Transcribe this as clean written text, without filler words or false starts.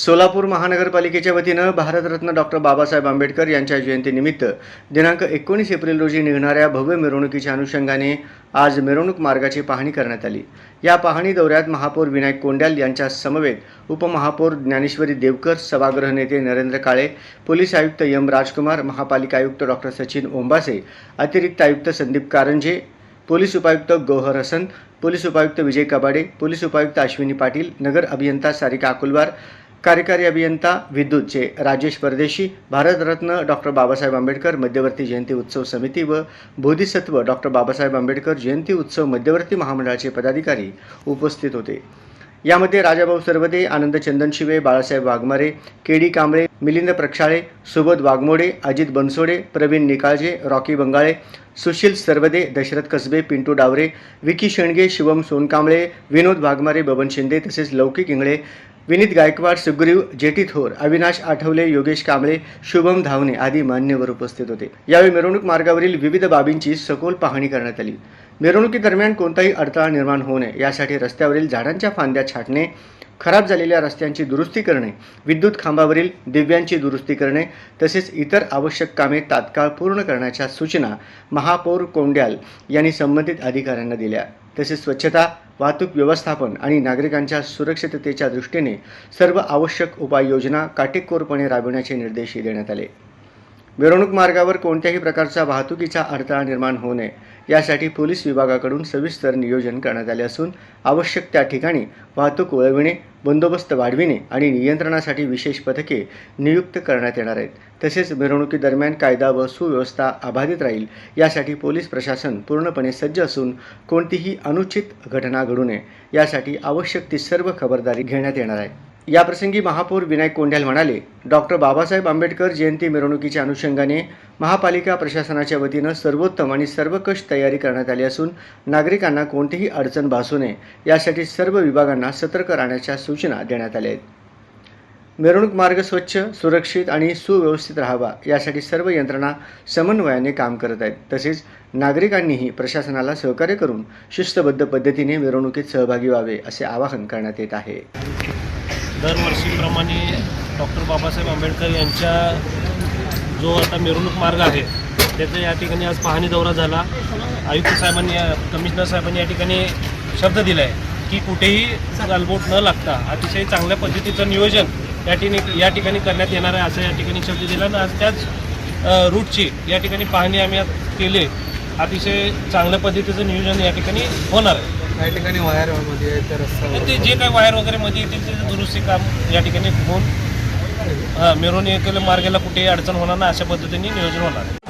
सोलापूर महानगरपालिकेच्या वतीनं भारतरत्न डॉक्टर बाबासाहेब आंबेडकर यांच्या जयंतीनिमित्त दिनांक 19 एप्रिल रोजी निघणाऱ्या भव्य मिरवणुकीच्या अनुषंगाने आज मिरवणूक मार्गाची पाहणी करण्यात आली। या पाहणी दौऱ्यात महापौर विनायक कोंड्याल यांच्या समवेत उपमहापौर ज्ञानेश्वरी देवकर, सभागृह नेते नरेंद्र काळे, पोलीस आयुक्त एम राजकुमार, महापालिका आयुक्त डॉक्टर सचिन ओंबासे, अतिरिक्त आयुक्त संदीप कारंजे, पोलीस उपायुक्त गौहर हसन, पोलीस उपायुक्त विजय कबाडे, पोलीस उपायुक्त अश्विनी पाटील, नगर अभियंता सारिका अकुलवार, कार्यकारी अभियंता विद्युतचे राजेश परदेशी, भारतरत्न डॉक्टर बाबासाहेब आंबेडकर मध्यवर्ती जयंती उत्सव समिती व बोधिसत्व डॉक्टर बाबासाहेब आंबेडकर जयंती उत्सव मध्यवर्ती महामंडळाचे पदाधिकारी उपस्थित होते। यामध्ये राजाभाऊ सरवदे, आनंद चंदनशिवे, बाळासाहेब वाघमारे, केडी कांबळे, मिलिंद प्रक्षाळे, सुबोध वाघमोडे, अजित बनसोडे, प्रवीण निकाळजे, रॉकी बंगाळे, सुशील सरवदे, दशरथ कसबे, पिंटू डावरे, विकी शेणगे, शिवम सोनकांबळे, विनोद वाघमारे, बबन शिंदे तसेच लौकिक इंगळे, विनीत गायकवाड, सुग्रीव जेटी थोर, अविनाश आठवले, योगेश कांबळे, शुभम धावणे आदी मान्यवर उपस्थित होते। यावेळी मिरवणूक मार्गावरील विविध बाबींची सखोल पाहणी करण्यात आली। मिरवणुकीदरम्यान कोणताही अडथळा निर्माण होऊ नये यासाठी रस्त्यावरील झाडांच्या फांद्या छाटणे, खराब झालेल्या रस्त्यांची दुरुस्ती करणे, विद्युत खांबावरील दिव्यांची दुरुस्ती करणे तसेच इतर आवश्यक कामे तात्काळ पूर्ण करण्याच्या सूचना महापौर कोंड्याल यांनी संबंधित अधिकाऱ्यांना दिल्या। तसेच स्वच्छता, वाहतूक व्यवस्थापन आणि नागरिकांच्या सुरक्षिततेच्या दृष्टीने सर्व आवश्यक उपाययोजना काटेकोरपणे राबविण्याचे निर्देशही देण्यात आले। मिरवणूक मार्गावर कोणत्याही प्रकारचा वाहतुकीचा अडथळा निर्माण होऊ नये यासाठी पोलीस विभागाकडून सविस्तर नियोजन करण्यात आले असून आवश्यक त्या ठिकाणी वाहतूक वळविणे, बंदोबस्त वाढविणे आणि नियंत्रणासाठी विशेष पथके नियुक्त करण्यात येणार आहेत। तसेच मिरवणुकीदरम्यान कायदा व सुव्यवस्था अबाधित राहील यासाठी पोलीस प्रशासन पूर्णपणे सज्ज असून कोणतीही अनुचित घटना घडू नये यासाठी आवश्यक ती सर्व खबरदारी घेण्यात येणार आहे। याप्रसंगी महापौर विनायक कोंड्याल म्हणाले, डॉक्टर बाबासाहेब आंबेडकर जयंती मिरवणुकीच्या अनुषंगाने महापालिका प्रशासनाच्या वतीनं सर्वोत्तम आणि सर्वकष तयारी करण्यात आली असून नागरिकांना कोणतीही अडचण भासू नये यासाठी सर्व विभागांना सतर्क राहण्याच्या सूचना देण्यात आल्या आहेत। मिरवणूक मार्ग स्वच्छ, सुरक्षित आणि सुव्यवस्थित राहावा यासाठी सर्व यंत्रणा समन्वयाने काम करत आहेत। तसेच नागरिकांनीही प्रशासनाला सहकार्य करून शिस्तबद्ध पद्धतीने मिरवणुकीत सहभागी व्हावे असे आवाहन करण्यात येत आहे। दरवर्षीप्रमाणे डॉक्टर बाबासाहेब आंबेडकर यांच्या जो आता मिरवणूक मार्ग आहे त्याचा या ठिकाणी आज पाहणी दौरा झाला। आयुक्त साहेबांनी, कमिशनर साहेबांनी या ठिकाणी शब्द दिला आहे की कुठेही गालबोट न लागता अतिशय चांगल्या पद्धतीचं नियोजन या ठिकाणी करण्यात येणार आहे असं या ठिकाणी शब्द दिला आणि आज त्याच रूटची या ठिकाणी पाहणी आम्ही केली। अतिशय चांगल्या पद्धतीचं नियोजन या ठिकाणी होणार आहे। या ठिकाणी वायरमध्ये ते जे काही वायर वगैरे मध्ये येतील ते दुरुस्ती काम या ठिकाणी होऊन मिरवणुकीला मार्गाला कुठेही अडचण होणार नाही अशा पद्धतीने नियोजन होणार आहे।